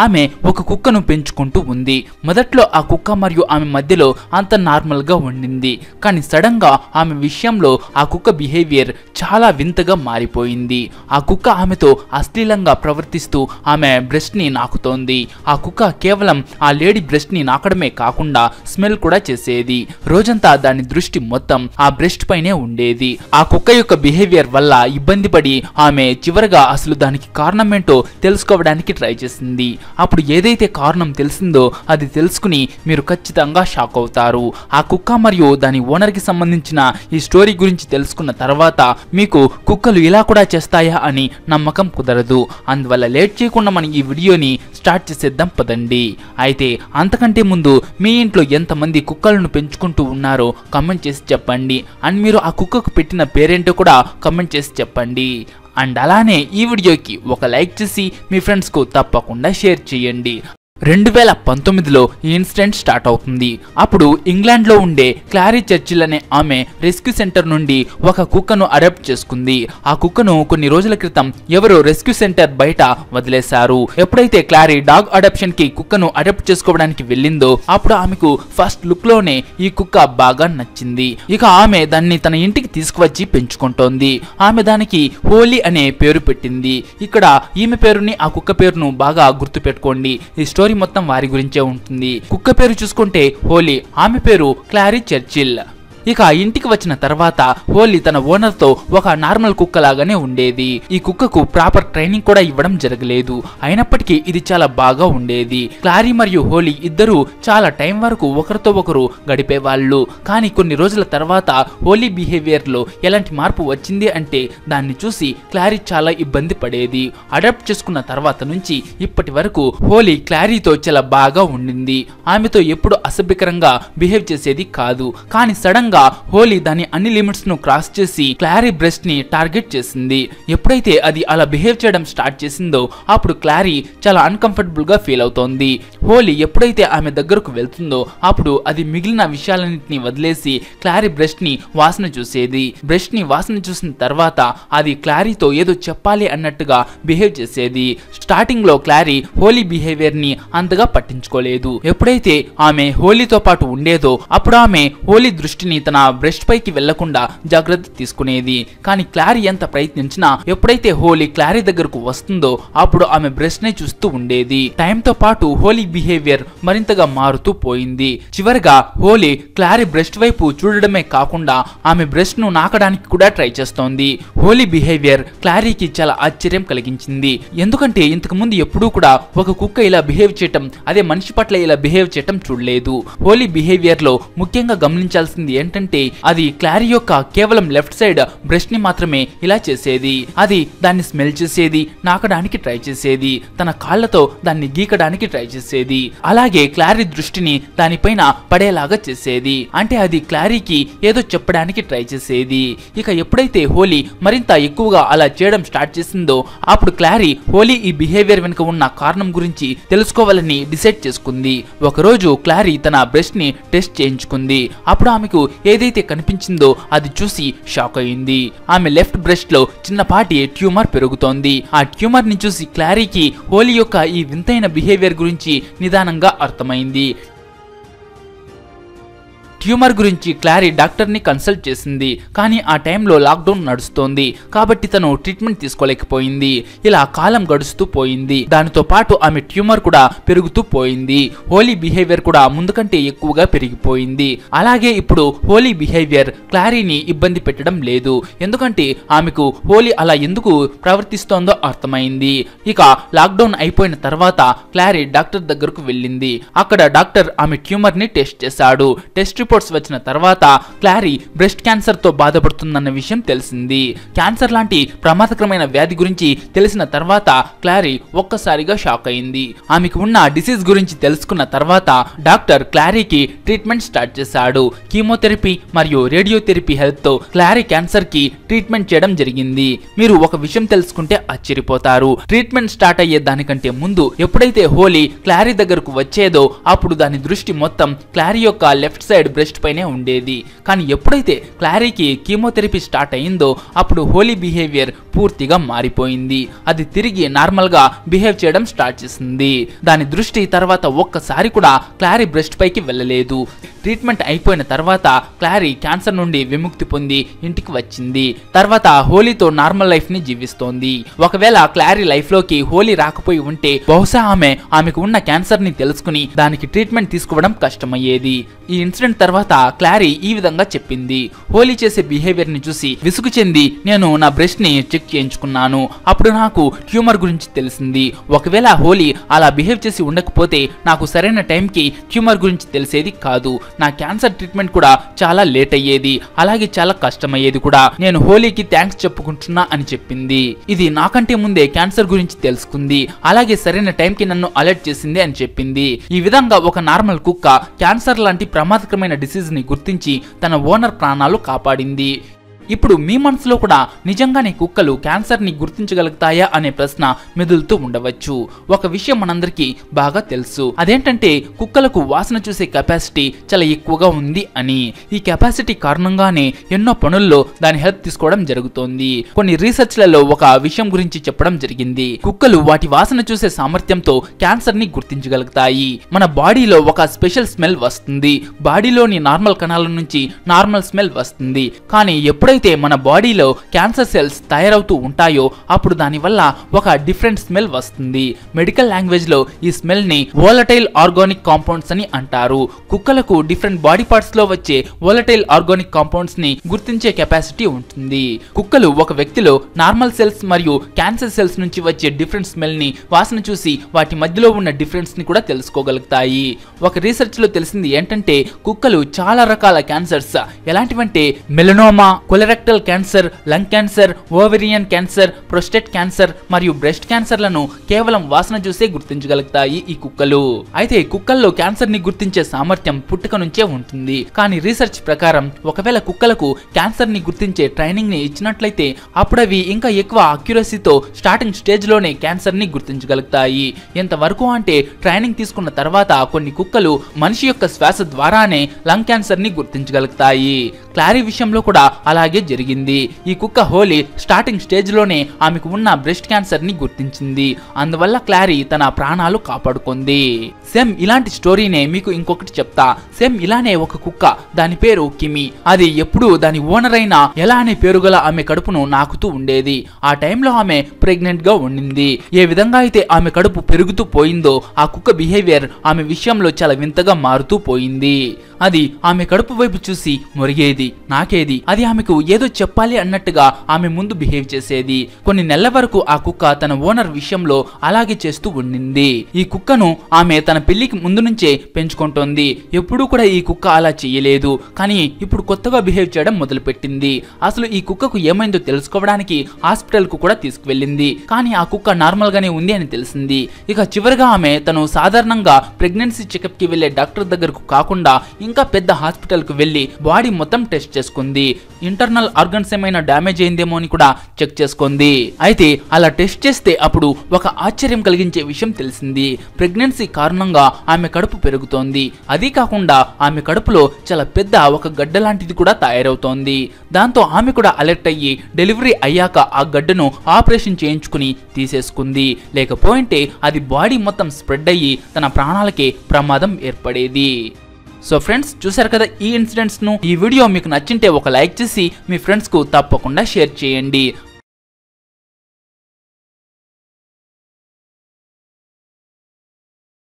ఆమె ఒక కుక్కను పెంచుకుంటూ ఉంది. మొదట్లో ఆ కుక్క మరియు ఆమె మధ్యలో అంత నార్మల్ గా ఉండింది. కానీ సడన్ గా ఆమె విషయంలో ఆ కుక్క బిహేవియర్ చాలా వింతగా మారిపోయింది. ఆ కుక్క ఆమెతో అశ్లీలంగా ప్రవర్తిస్తూ ఆమె బ్రెస్ట్ ని నాకుతోంది. ఆ కుక్క కేవలం ఆ లేడీ బ్రెస్ట్ ని నాకడమే కాకుండా స్మెల్ కూడా చేసేది. రోజంతా దాని దృష్టి మొత్తం ఆ బ్రెస్ట్ పైనే ఉండేది. ఆ కుక్క యొక్క బిహేవియర్ వల్ల ఇబ్బంది పడి ఆమె చివరగా అసలు దానికి కారణం ఏంటో తెలుసుకోవడానికి ట్రై చేసింది. అప్పుడు ఏదైతే కారణం తెలిసిందో అది తెలుసుకుని మీరు ఖచ్చితంగా షాక్ అవుతారు. ఆ కుక్క మరియు దాని ఓనర్ కి సంబంధించిన ఈ స్టోరీ గురించి తెలుసుకున్న తర్వాత మీకు కుక్కలు ఇలా కూడా చేస్తాయా అని నమ్మకం కుదరదు. అందువల్ల లేట్ చేయకుండా మనం ఈ వీడియోని స్టార్ట్ చేసేద్దాం పదండి. అయితే అంతకంటే ముందు మీ ఇంట్లో ఎంతమంది కుక్కలను పెంచుకుంటూ ఉన్నారో కమెంట్ చేసి చెప్పండి. అండ్ మీరు ఆ కుక్కకు పెట్టిన పేరేంటో కూడా కమెంట్ చేసి చెప్పండి. అండ్ అలానే ఈ వీడియోకి ఒక లైక్ చేసి మీ ఫ్రెండ్స్కు తప్పకుండా షేర్ చేయండి. 2019లో ఈ ఇన్సిడెంట్ స్టార్ట్ అవుతుంది. అప్పుడు ఇంగ్లాండ్ లో ఉండే క్లారీ చర్చిల్ అనే ఆమె రెస్క్యూ సెంటర్ నుండి ఒక కుక్కను అడాప్ట్ చేసుకుంది. ఆ కుక్కను కొన్ని రోజుల క్రితం ఎవరో రెస్క్యూ సెంటర్ బయట వదిలేశారు. ఎప్పుడైతే క్లారీ డాగ్ అడాప్షన్ కి కుక్కను అడాప్ట్ చేసుకోవడానికి వెళ్ళిందో అప్పుడు ఆమెకు ఫస్ట్ లుక్ లోనే ఈ కుక్క బాగా నచ్చింది. ఇక ఆమె దాన్ని తన ఇంటికి తీసుకువచ్చి పెంచుకుంటోంది. ఆమె దానికి హోలీ అనే పేరు పెట్టింది. ఇక్కడ ఈమె పేరుని ఆ కుక్క పేరును బాగా గుర్తు పెట్టుకోండి. ఈ స్టోరీ మొత్తం వారి గురించే ఉంటుంది. కుక్క పేరు చూసుకుంటే హోలీ, ఆమె పేరు క్లారీ చర్చిల్. ఇక ఇంటికి వచ్చిన తర్వాత హోలీ తన ఓనర్ తో ఒక నార్మల్ కుక్క లాగానే ఉండేది. ఈ కుక్కకు ప్రాపర్ ట్రైనింగ్ కూడా ఇవ్వడం జరగలేదు. అయినప్పటికీ ఇది చాలా బాగా ఉండేది. క్లారీ మరియు హోలీ ఇద్దరు చాలా టైం వరకు ఒకరితో ఒకరు గడిపేవాళ్ళు. కానీ కొన్ని రోజుల తర్వాత హోలీ బిహేవియర్ లో ఎలాంటి మార్పు వచ్చింది అంటే దాన్ని చూసి క్లారీ చాలా ఇబ్బంది పడేది. అడాప్ట్ చేసుకున్న తర్వాత నుంచి ఇప్పటి వరకు హోలీ క్లారీతో చాలా బాగా ఉండింది. ఆమెతో ఎప్పుడు అసభ్యకరంగా బిహేవ్ చేసేది కాదు. కానీ సడన్ హోలీ దాని అన్ని లిమిట్స్ ను క్రాస్ చేసి క్లారీ బ్రెస్ట్ ని టార్గెట్ చేసింది. ఎప్పుడైతే అది అలా బిహేవ్ చేయడం స్టార్ట్ చేసిందో అప్పుడు క్లారీ చాలా అన్కంఫర్టబుల్ గా ఫీల్ అవుతోంది. హోలీ ఎప్పుడైతే ఆమె దగ్గరకు వెళ్తుందో అప్పుడు అది మిగిలిన విషయాలన్నింటినీ వదిలేసి క్లారీ బ్రెస్ట్ ని వాసన చూసేది. బ్రెస్ట్ ని వాసన చూసిన తర్వాత అది క్లారీతో ఏదో చెప్పాలి అన్నట్టుగా బిహేవ్ చేసేది. స్టార్టింగ్ లో క్లారీ హోలీ బిహేవియర్ ని అంతగా పట్టించుకోలేదు. ఎప్పుడైతే ఆమె హోలీతో పాటు ఉండేదో అప్పుడు ఆమె హోలీ దృష్టిని తన బ్రెస్ట్ పైకి వెళ్లకుండా జాగ్రత్త తీసుకునేది. కానీ క్లారీ ఎంత ప్రయత్నించినా ఎప్పుడైతే హోలీ క్లారీ దగ్గరకు వస్తుందో అప్పుడు ఆమె బ్రెస్ట్ నే చూస్తూ ఉండేది. టైం తో పాటు హోలీ బిహేవియర్ మరింతగా మారుతూ పోయింది. చివరగా హోలీ క్లారీ బ్రెస్ట్ వైపు చూడడమే కాకుండా ఆమె బ్రెస్ట్ ను నాకడానికి కూడా ట్రై చేస్తోంది. హోలీ బిహేవియర్ క్లారీకి చాలా ఆశ్చర్యం కలిగించింది. ఎందుకంటే ఇంతకు ముందు ఎప్పుడూ కూడా ఒక కుక్క ఇలా బిహేవ్ చేయటం, అదే మనిషి పట్ల ఇలా బిహేవ్ చేయటం చూడలేదు. హోలీ బిహేవియర్ లో ముఖ్యంగా గమనించాల్సింది ఏంటంటే అది క్లారీ యొక్క కేవలం లెఫ్ట్ సైడ్ బ్రెస్ట్ ని మాత్రమే ఇలా చేసేది. అది దాన్ని స్మెల్ చేసేది, నాకడానికి ట్రై చేసేది, తన కాళ్లతో దాన్ని గీకడానికి ట్రై చేసేది. అలాగే క్లారీ దృష్టిని దానిపైన పడేలాగా చేసేది. అంటే అది క్లారీకి ఏదో చెప్పడానికి ట్రై చేసేది. ఇక ఎప్పుడైతే హోలీ మరింత ఎక్కువగా అలా చేయడం స్టార్ట్ చేసిందో అప్పుడు క్లారీ హోలీ ఈ బిహేవియర్ వెనుక ఉన్న కారణం గురించి తెలుసుకోవాలని డిసైడ్ చేసుకుంది. ఒకరోజు క్లారీ తన బ్రెస్ట్ ని టెస్ట్ చేయించుకుంది. అప్పుడు ఆమెకు ఏదైతే కనిపించిందో అది చూసి షాక్ అయింది. ఆమె లెఫ్ట్ బ్రెస్ట్ లో చిన్నపాటి ట్యూమర్ పెరుగుతోంది. ఆ ట్యూమర్ ని చూసి క్లారీకి హోలీ యొక్క ఈ వింతైన బిహేవియర్ గురించి నిదానంగా అర్థమైంది. ట్యూమర్ గురించి క్లారీ డాక్టర్ ని కన్సల్ట్ చేసింది. కానీ ఆ టైంలో లాక్డౌన్ నడుస్తోంది కాబట్టి తను ట్రీట్మెంట్ తీసుకోలేకపోయింది. ఇలా కాలం గడుస్తూ పోయింది. దానితో పాటు ఆమె ట్యూమర్ కూడా పెరుగుతూ పోయింది. హోలీ బిహేవియర్ కూడా ముందు కంటే ఎక్కువగా పెరిగిపోయింది. అలాగే ఇప్పుడు హోలీ బిహేవియర్ క్లారీని ఇబ్బంది పెట్టడం లేదు. ఎందుకంటే ఆమెకు హోలీ అలా ఎందుకు ప్రవర్తిస్తోందో అర్థమైంది. ఇక లాక్డౌన్ అయిపోయిన తర్వాత క్లారీ డాక్టర్ దగ్గరకు వెళ్ళింది. అక్కడ డాక్టర్ ఆమె ట్యూమర్ ని టెస్ట్ చేశాడు. టెస్ట్ రిపోర్ట్స్ వచ్చిన తర్వాత క్లారీ బ్రెస్ట్ క్యాన్సర్ తో బాధపడుతుందన్న విషయం తెలిసింది. క్యాన్సర్ లాంటి ప్రమాదకరమైన వ్యాధి గురించి తెలిసిన తర్వాత క్లారీ ఒక్కసారిగా షాక్ అయింది. ఆమెకు ఉన్న డిసీజ్ గురించి తెలుసుకున్న తర్వాత డాక్టర్ క్లారీకి ట్రీట్మెంట్ స్టార్ట్ చేశాడు. కీమోథెరపీ మరియు రేడియోథెరపీ హెల్ప్ తో క్లారీ క్యాన్సర్ కి ట్రీట్మెంట్ చేయడం జరిగింది. మీరు ఒక విషయం తెలుసుకుంటే ఆశ్చర్యపోతారు. ట్రీట్మెంట్ స్టార్ట్ అయ్యే దానికంటే ముందు ఎప్పుడైతే హోలీ క్లారీ దగ్గరకు వచ్చేదో అప్పుడు దాని దృష్టి మొత్తం క్లారీ యొక్క లెఫ్ట్ సైడ్ బ్రెస్ట్ బ్రెస్ట్ పైనే ఉండేది. కానీ ఎప్పుడైతే క్లారీకి కీమోథెరపీ స్టార్ట్ అయిందో అప్పుడు హోలీ బిహేవియర్ పూర్తిగా మారిపోయింది. అది తిరిగి నార్మల్ గా బిహేవ్ చేయడం స్టార్ట్ చేసింది. దాని దృష్టి తర్వాత ఒక్కసారి కూడా క్లారీ బ్రెస్ట్ పైకి వెళ్ళలేదు. ట్రీట్మెంట్ అయిపోయిన తర్వాత క్లారీ క్యాన్సర్ నుండి విముక్తి పొంది ఇంటికి వచ్చింది. తర్వాత హోలీతో నార్మల్ లైఫ్ ని జీవిస్తోంది. ఒకవేళ క్లారీ లైఫ్ లోకి హోలీ రాకపోయి ఉంటే బహుశా ఆమెకు ఉన్న క్యాన్సర్ ని తెలుసుకుని దానికి ట్రీట్మెంట్ తీసుకోవడం కష్టమయ్యేది. ఈ ఇన్సిడెంట్ తర్వాత క్లారీ ఈ విధంగా చెప్పింది. హోలీ చేసే బిహేవియర్ ని చూసి విసుగు చెంది నేను నా బ్రెస్ట్ ని చెక్ చేయించుకున్నాను. అప్పుడు నాకు ట్యూమర్ గురించి తెలిసింది. ఒకవేళ హోలీ అలా బిహేవ్ చేసి ఉండకపోతే నాకు సరైన టైంకి ట్యూమర్ గురించి తెలిసేది కాదు. నా క్యాన్సర్ ట్రీట్మెంట్ కూడా చాలా లేట్ అయ్యేది, అలాగే చాలా కష్టమయ్యేది కూడా. నేను హోలీకి థ్యాంక్స్ చెప్పుకుంటున్నా అని చెప్పింది. ఇది నాకంటే ముందే క్యాన్సర్ గురించి తెలుసుకుంది, అలాగే సరైన టైంకి నన్ను అలర్ట్ చేసింది అని చెప్పింది. ఈ విధంగా ఒక నార్మల్ కుక్క క్యాన్సర్ లాంటి ప్రమాదకరమైన డిసీజ్ ని గుర్తించి తన ఓనర్ ప్రాణాలు కాపాడింది. ఇప్పుడు మీ మనసులో కూడా నిజంగానే కుక్కలు క్యాన్సర్ ని గుర్తించగలుగుతాయా అనే ప్రశ్న మెదులుతూ ఉండవచ్చు. ఒక విషయం మనందరికీ బాగా తెలుసు, అదేంటంటే కుక్కలకు వాసన చూసే కెపాసిటీ చాలా ఎక్కువగా ఉంది అని. ఈ కెపాసిటీ కారణంగానే ఎన్నో పనుల్లో దాని హెల్ప్ తీసుకోవడం జరుగుతోంది. కొన్ని రీసెర్చ్లలో ఒక విషయం గురించి చెప్పడం జరిగింది. కుక్కలు వాటి వాసన చూసే సామర్థ్యంతో క్యాన్సర్ ని గుర్తించగలుగుతాయి. మన బాడీలో ఒక స్పెషల్ స్మెల్ వస్తుంది. బాడీలోని నార్మల్ కణాల నుంచి నార్మల్ స్మెల్ వస్తుంది. కానీ ఎప్పుడైతే మన బాడీలో క్యాన్సర్ సెల్స్ తయారవుతూ ఉంటాయో అప్పుడు దాని వల్ల ఒక డిఫరెంట్ స్మెల్ వస్తుంది. మెడికల్ లాంగ్వేజ్ లో ఈ స్మెల్ ని వోలటైల్ ఆర్గానిక్ కాంపౌండ్స్ అని అంటారు. కుక్కలకు డిఫరెంట్ బాడీ పార్ట్స్ లో వచ్చే వోలటైల్ ఆర్గానిక్ కాంపౌండ్స్ ని గుర్తించే కెపాసిటీ ఉంటుంది. కుక్కలు ఒక వ్యక్తిలో నార్మల్ సెల్స్ మరియు క్యాన్సర్ సెల్స్ నుంచి వచ్చే డిఫరెంట్ స్మెల్ ని వాసన చూసి వాటి మధ్యలో ఉన్న డిఫరెన్స్ ని కూడా తెలుసుకోగలుగుతాయి. ఒక రీసెర్చ్ లో తెలిసింది ఏంటంటే కుక్కలు చాలా రకాల క్యాన్సర్స్ ఎలాంటివంటే melanoma, colorectal cancer, lung cancer, ovarian cancer, prostate cancer మరియు బ్రెస్ట్ క్యాన్సర్లను కేవలం వాసన చూసే గుర్తించగలుగుతాయి ఈ కుక్కలు. అయితే కుక్కల్లో క్యాన్సర్ ని గుర్తించే సామర్థ్యం పుట్టుక నుంచే ఉంటుంది. కానీ రీసెర్చ్ ప్రకారం ఒకవేళ కుక్కలకు క్యాన్సర్ ని గుర్తించే ట్రైనింగ్ ని ఇచ్చినట్లయితే అప్పుడు అవి ఇంకా ఎక్కువ అక్యురసీతో స్టార్టింగ్ స్టేజ్ లోనే క్యాన్సర్ ని గుర్తించగలుగుతాయి. ఎంతవరకు అంటే ట్రైనింగ్ తీసుకున్న తర్వాత కొన్ని కుక్కలు మనిషి యొక్క శ్వాస ద్వారానే లంగ్ క్యాన్సర్ ని గుర్తించగలుగుతాయి. క్లారీ విషయంలో కూడా అలాగే జరిగింది. ఈ కుక్క హోలీ స్టార్టింగ్ స్టేజ్ లోనే ఆమెకు ఉన్న బ్రెస్ట్ క్యాన్సర్ ని గుర్తించింది. అందువల్ల క్లారీ తన ప్రాణాలు కాపాడుకుంది. సేమ్ ఇలాంటి స్టోరీనే మీకు ఇంకొకటి చెప్తా. సేమ్ ఇలానే ఒక కుక్క, దాని పేరు కిమి. అది ఎప్పుడు దాని ఓనర్ అయిన ఎలా అనే పేరు గల ఆమె కడుపును నాకుతూ ఉండేది. ఆ టైంలో ఆమె ప్రెగ్నెంట్ గా ఉండింది. ఏ విధంగా అయితే ఆమె కడుపు పెరుగుతూ పోయిందో ఆ కుక్క బిహేవియర్ ఆమె విషయంలో చాలా వింతగా మారుతూ పోయింది. అది ఆమె కడుపు వైపు చూసి మొరిగేది, నాకేది. అది ఆమెకు ఏదో చెప్పాలి అన్నట్టుగా ఆమె ముందు బిహేవ్ చేసేది. కొన్ని నెలల వరకు ఆ కుక్క తన ఓనర్ విషయంలో అలాగే చేస్తూ ఉండింది. ఈ కుక్కను ఆమె తన పెళ్లికి ముందు నుంచే పెంచుకుంటోంది. ఎప్పుడూ కూడా ఈ కుక్క అలా చేయలేదు. కానీ ఇప్పుడు కొత్తగా బిహేవ్ చేయడం మొదలుపెట్టింది. అసలు ఈ కుక్కకు ఏమైందో తెలుసుకోవడానికి హాస్పిటల్ కు కూడా తీసుకువెళ్ళింది. కానీ ఆ కుక్క నార్మల్ గానే ఉంది అని తెలిసింది. ఇక చివరిగా ఆమె తను సాధారణంగా ప్రెగ్నెన్సీ చెకప్ కి వెళ్లే డాక్టర్ దగ్గరకు కాకుండా ఇంకా పెద్ద హాస్పిటల్ కు వెళ్లి బాడీ మొత్తం టెస్ట్ చేసుకుంది. ఇంటర్నల్ ఆర్గన్స్ ఏమైనా డ్యామేజ్ అయిందేమో అని కూడా చెక్ చేసుకుంది. అయితే అలా టెస్ట్ చేస్తే అప్పుడు ఒక ఆశ్చర్యం కలిగించే విషయం తెలిసింది. ప్రెగ్నెన్సీ కారణంగా ఆమె కడుపు పెరుగుతోంది. అదీ కాకుండా ఆమె కడుపులో చాలా పెద్ద ఒక గడ్డ లాంటిది కూడా తయారవుతోంది. దాంతో ఆమె కూడా అలర్ట్ అయ్యి డెలివరీ అయ్యాక ఆ గడ్డను ఆపరేషన్ చేయించుకుని తీసేసుకుంది. లేకపోయింటే అది బాడీ మొత్తం స్ప్రెడ్ అయ్యి తన ప్రాణాలకే ప్రమాదం ఏర్పడేది. సో ఫ్రెండ్స్, చూసారు కదా ఈ ఇన్సిడెంట్స్ ను. ఈ వీడియో మీకు నచ్చింటే ఒక లైక్ చేసి మీ ఫ్రెండ్స్ కు తప్పకుండా షేర్ చేయండి.